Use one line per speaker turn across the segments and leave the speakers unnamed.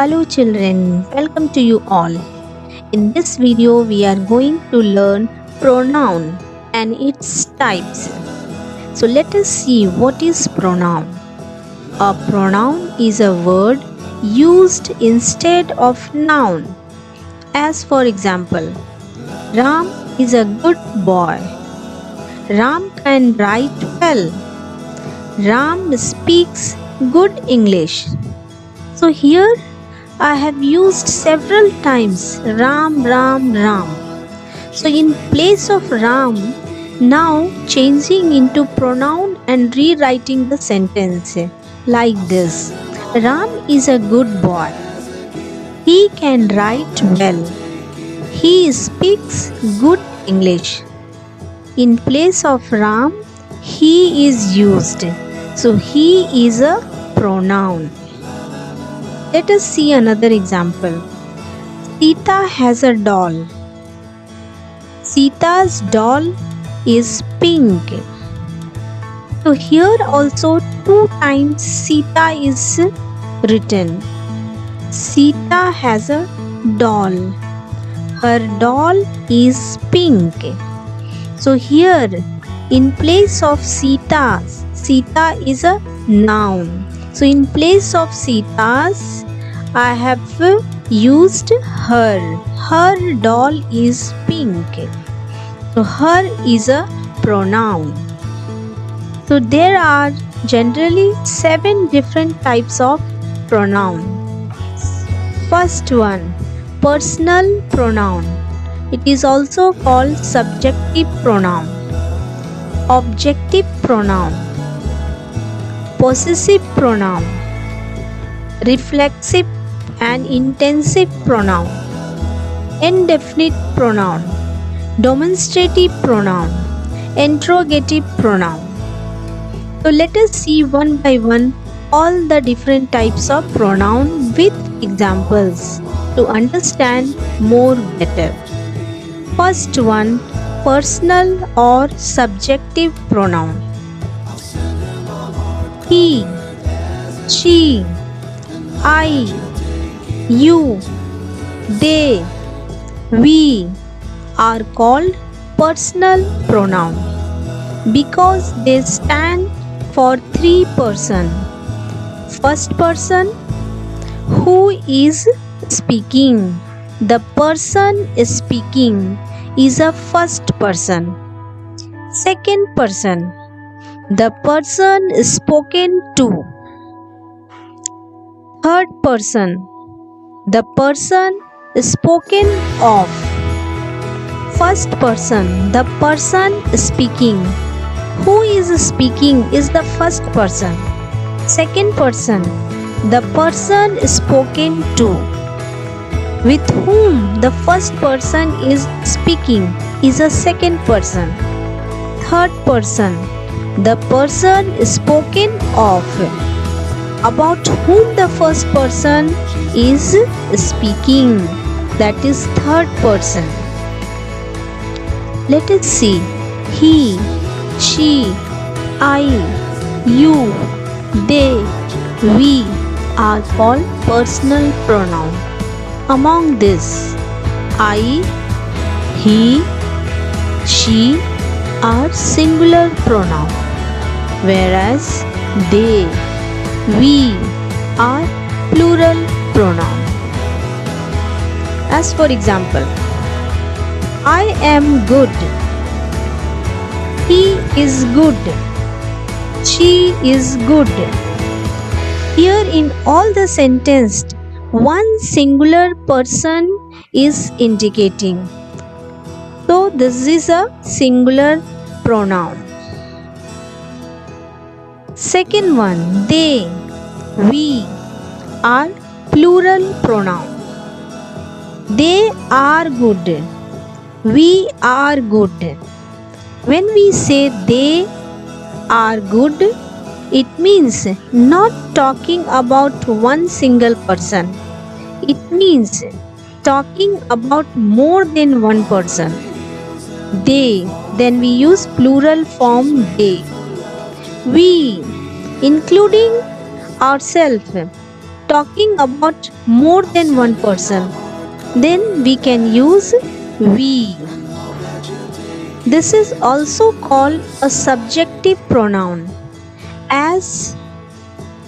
Hello children, welcome to you all. In this video we are going to learn pronoun and its types. So let us see what is pronoun. A pronoun is a word used instead of noun. As for example, Ram is a good boy. Ram can write well. Ram speaks good English. So here I have used several times Ram, Ram, Ram. So in place of Ram, now changing into pronoun and rewriting the sentence like this. Ram is a good boy. He can write well. He speaks good English. In place of Ram, he is used. So he is a pronoun. Let us see another example. Sita has a doll. Sita's doll is pink. So here also 2 times Sita is written. Sita has a doll. Her doll is pink. So here in place of Sita's, Sita is a noun. So in place of Sita's, I have used her. Her doll is pink. So her is a pronoun. So there are generally 7 different types of pronoun. First one, personal pronoun. It is also called subjective pronoun, objective pronoun, possessive pronoun, reflexive and intensive pronoun, indefinite pronoun, demonstrative pronoun, interrogative pronoun. So let us see one by one all the different types of pronoun with examples to understand more better. First one, personal or subjective pronoun. He, she, I, you, they, we are called personal pronoun because they stand for 3 persons. First person, who is speaking. The person speaking is a first person. Second person, the person spoken to. Third person, the person spoken of. First person, the person speaking. Who is speaking is the first person. Second person, the person spoken to. With whom the first person is speaking is a second person. Third person, the person spoken of. About whom the first person is speaking, that is third person. Let us see. He, she, I, you, they, we are called personal pronoun. Among this, I, he, she are singular pronoun, whereas they, we are plural pronoun. As for example, I am good. He is good. She is good. Here in all the sentence, one singular person is indicating. So this is a singular pronoun. Second one, they, we are plural pronoun. They are good. We are good. When we say they are good, it means not talking about one single person. It means talking about more than one person. They, then we use plural form they. We, including ourselves, talking about more than one person, then we can use we. This is also called a subjective pronoun, as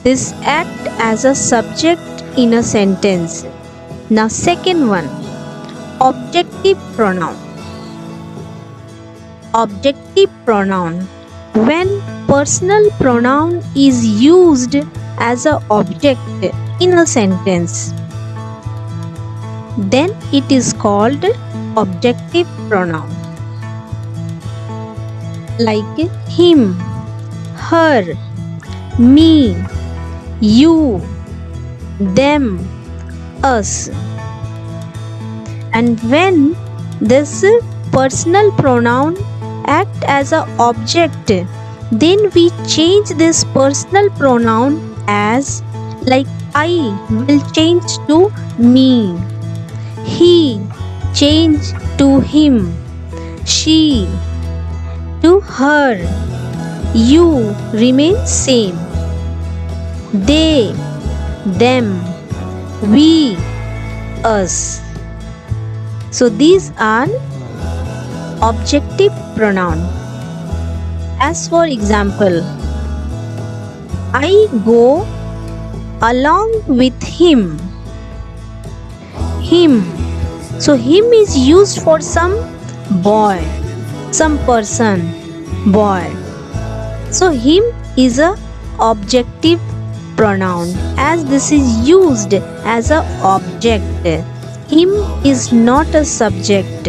this act as a subject in a sentence. Now second one, objective pronoun. Objective pronoun. When personal pronoun is used as an object in a sentence, then it is called objective pronoun. Like him, her, me, you, them, us. And when this personal pronoun act as an object, then we change this personal pronoun as, like, I will change to me, he change to him, she to her, you remain same, they, them, we, us. So these are objective pronoun. As for example, I go along with him. Him. So him is used for some boy, some person, boy. So him is a objective pronoun, as this is used as a object. Him is not a subject.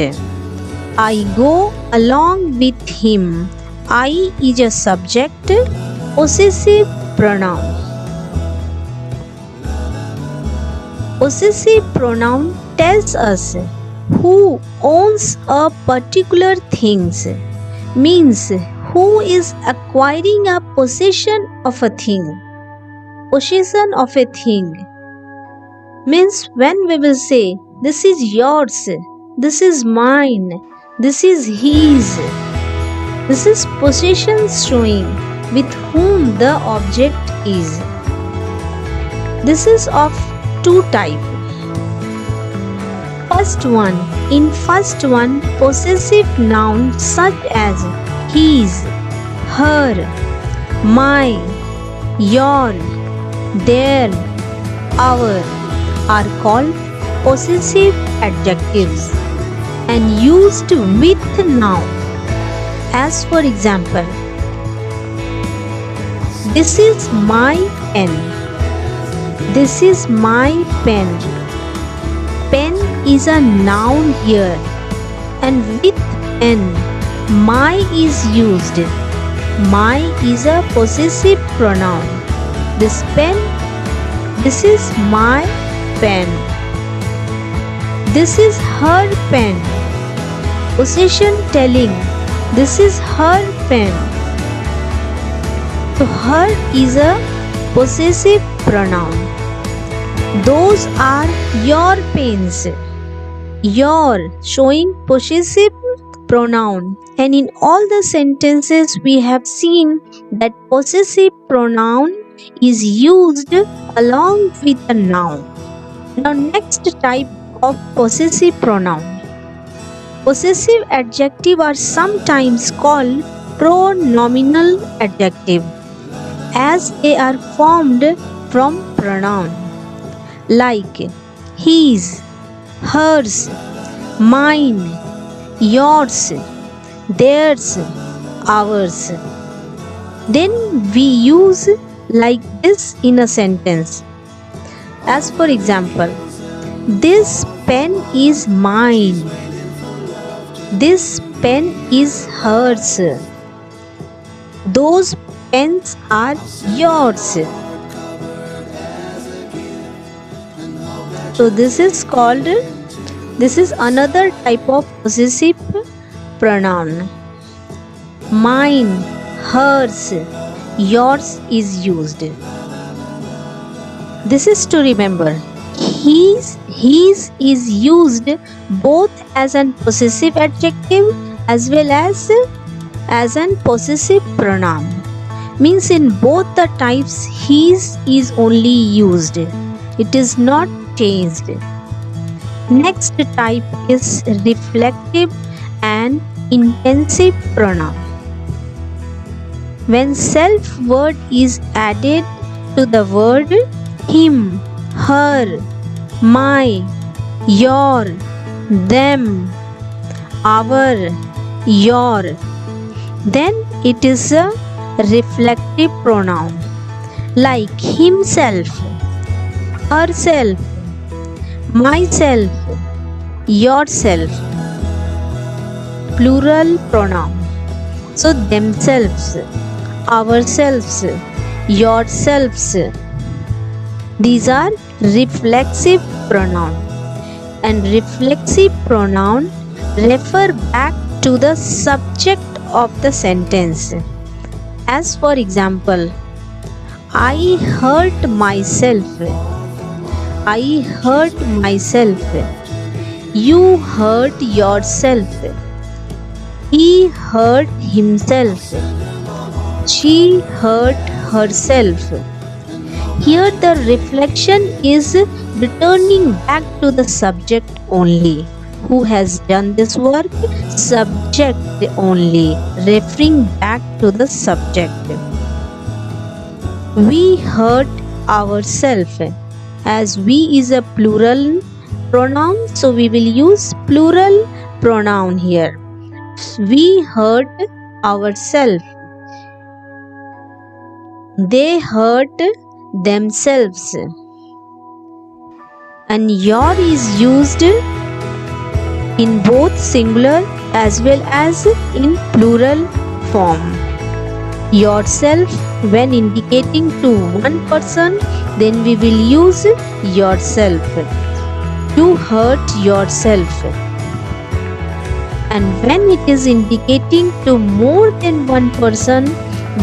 I go along with him. I is a subject, possessive pronoun. Possessive pronoun tells us who owns a particular things, means who is acquiring a possession of a thing. Possession of a thing means when we will say this is yours, this is mine, this is his. This is possession showing with whom the object is. This is of two types. In first one, possessive nouns such as his, her, my, your, their, our are called possessive adjectives and used with noun. As for example, this is my pen. This is my pen. Pen is a noun here, and with pen, my is used. My is a possessive pronoun. This pen, this is my pen. This is her pen. Possession telling, this is her pen. So her is a possessive pronoun. Those are your pens. Your showing possessive pronoun, and in all the sentences we have seen that possessive pronoun is used along with a noun. Now next type of possessive pronoun. Possessive adjective are sometimes called pronominal adjective, as they are formed from pronoun like his, hers, mine, yours, theirs, ours. Then we use like this in a sentence. As for example, this pen is mine. This pen is hers. Those pens are yours. So this is another type of possessive pronoun. Mine, hers, yours is used. This is to remember. His is used both as an possessive adjective as well as an possessive pronoun. Means in both the types his is only used. It is not changed. Next type is reflective and intensive pronoun. When self word is added to the word him, her, my, your, them, our, your, then it is a reflective pronoun like himself, herself, myself, yourself. Plural pronoun. So themselves, ourselves, yourselves. These are reflexive pronoun. And reflexive pronoun refer back to the subject of the sentence. As for example, I hurt myself. I hurt myself. You hurt yourself. He hurt himself. She hurt herself. Here the reflection is returning back to the subject only. Who has done this work? Subject only, referring back to the subject. We hurt ourselves. As we is a plural pronoun, so we will use plural pronoun here. We hurt ourselves. They hurt themselves. And your is used in both singular as well as in plural form. Yourself when indicating to one person, then we will use yourself. You hurt yourself. And when it is indicating to more than one person,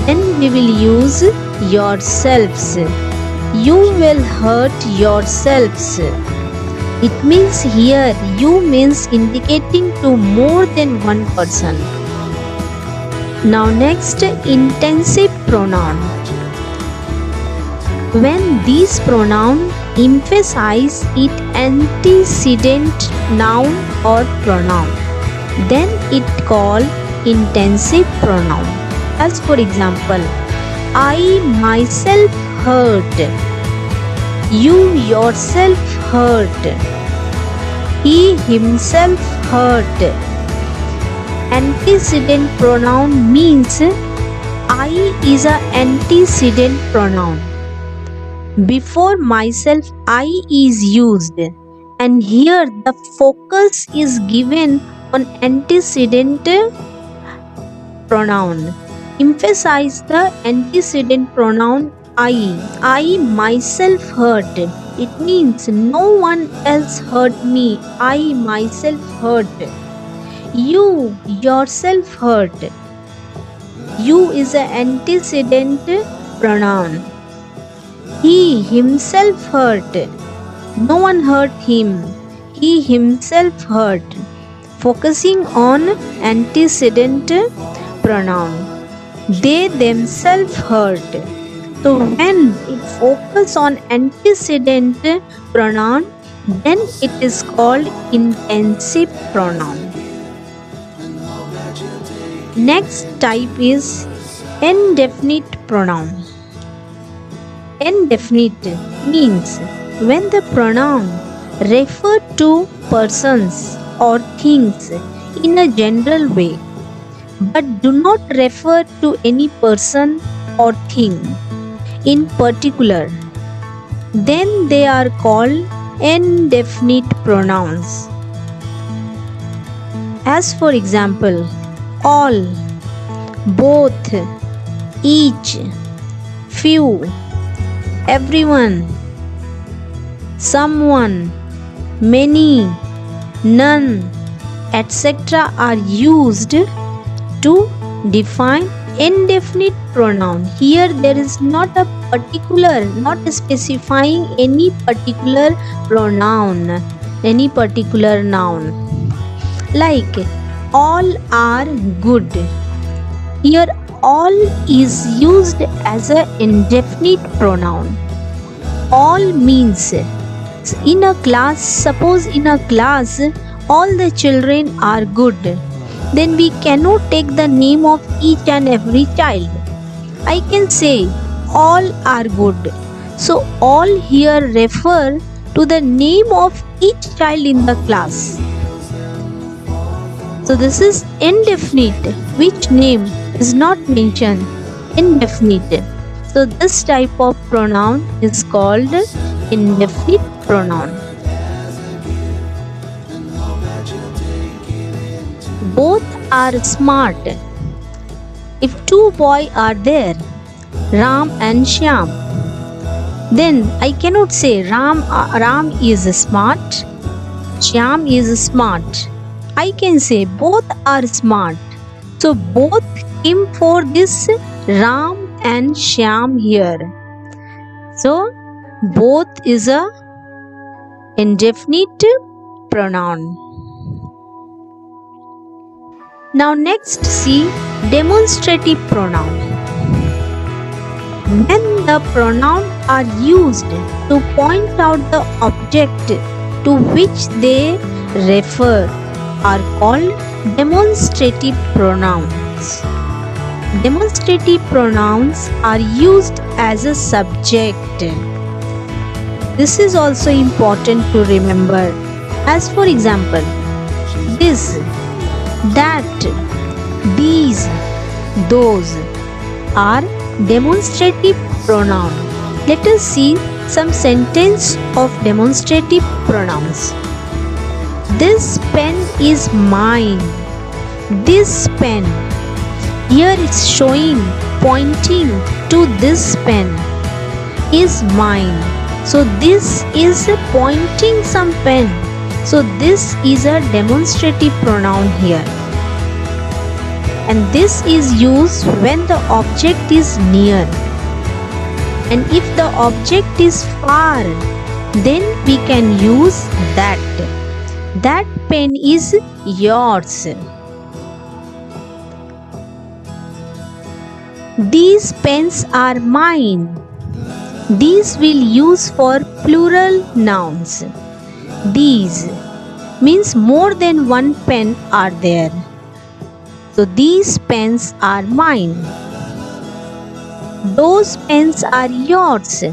then we will use yourselves. You will hurt yourselves. It means here you means indicating to more than one person. Now next, intensive pronoun. When these pronouns emphasize its antecedent noun or pronoun, then it called intensive pronoun. As for example, I myself hurt. You yourself hurt. He himself hurt. Antecedent pronoun means I is an antecedent pronoun. Before myself, I is used, and here the focus is given on antecedent pronoun. Emphasize the antecedent pronoun I. I myself hurt. It means no one else hurt me. I myself hurt. You yourself hurt. You is an antecedent pronoun. He himself hurt. No one hurt him. He himself hurt. Focusing on antecedent pronoun. They themselves hurt. So when it focuses on antecedent pronoun, then it is called intensive pronoun. Next type is indefinite pronoun. Indefinite means when the pronoun refer to persons or things in a general way, but do not refer to any person or thing in particular, then they are called indefinite pronouns. As for example, all, both, each, few, everyone, someone, many, none, etc. are used to define indefinite pronoun. Here there is not a particular, not specifying any particular pronoun, any particular noun. Like all are good. Here all is used as an indefinite pronoun. all means in a class, suppose in a class all the children are good, then we cannot take the name of each and every child. I can say all are good. So all here refer to the name of each child in the class. So this is indefinite, which name is not mentioned, indefinite. So this type of pronoun is called indefinite pronoun. Both are smart. If two boys are there, Ram and Shyam, then I cannot say Ram is smart, Shyam is smart. I can say both are smart. So both came for this Ram and Shyam here. So both is a indefinite pronoun. Now next see demonstrative pronoun. When the pronouns are used to point out the object to which they refer are called demonstrative pronouns. Demonstrative pronouns are used as a subject. This is also important to remember. As for example, this, that, these, those are demonstrative pronouns. Let us see some sentence of demonstrative pronouns. This pen is mine. This pen. Here it's showing, pointing to this pen is mine. So this is pointing some pen. So this is a demonstrative pronoun here. And this is used when the object is near. And if the object is far, then we can use that. That pen is yours. These pens are mine. These will use for plural nouns. These means more than one pen are there. So these pens are mine. Those pens are yours.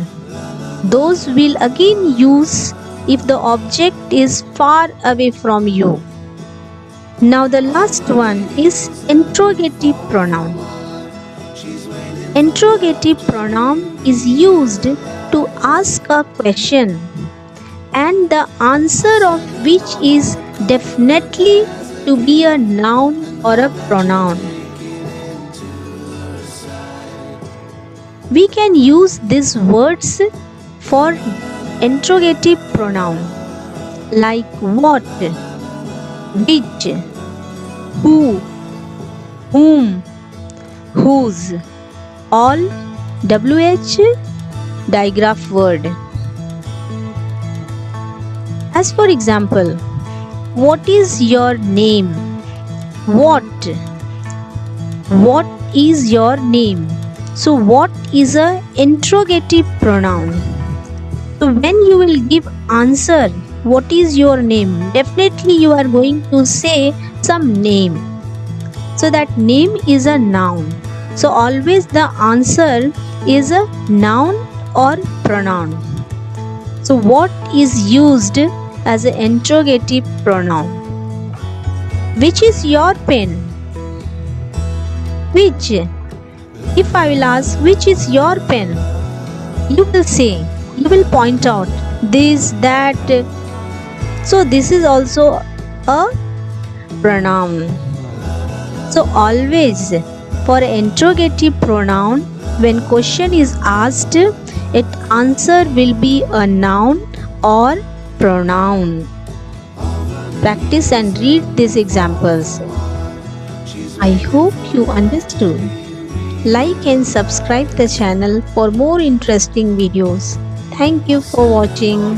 Those will again use if the object is far away from you. Now the last one is interrogative pronoun. Interrogative pronoun is used to ask a question and the answer of which is definitely to be a noun or a pronoun. We can use these words for interrogative pronoun like what, which, who, whom, whose, all WH digraph word. As for example, what is your name? What is your name? So what is a interrogative pronoun? So when you will give answer, what is your name? Definitely you are going to say some name. So that name is a noun. So always the answer is a noun or pronoun. So what is used as an interrogative pronoun? Which is your pen? Which? If I will ask which is your pen, you will say, you will point out this, that. So this is also a pronoun. So always for interrogative pronoun, when question is asked, its answer will be a noun or pronoun. Practice and read these examples. I hope you understood. Like and subscribe the channel for more interesting videos. Thank you for watching.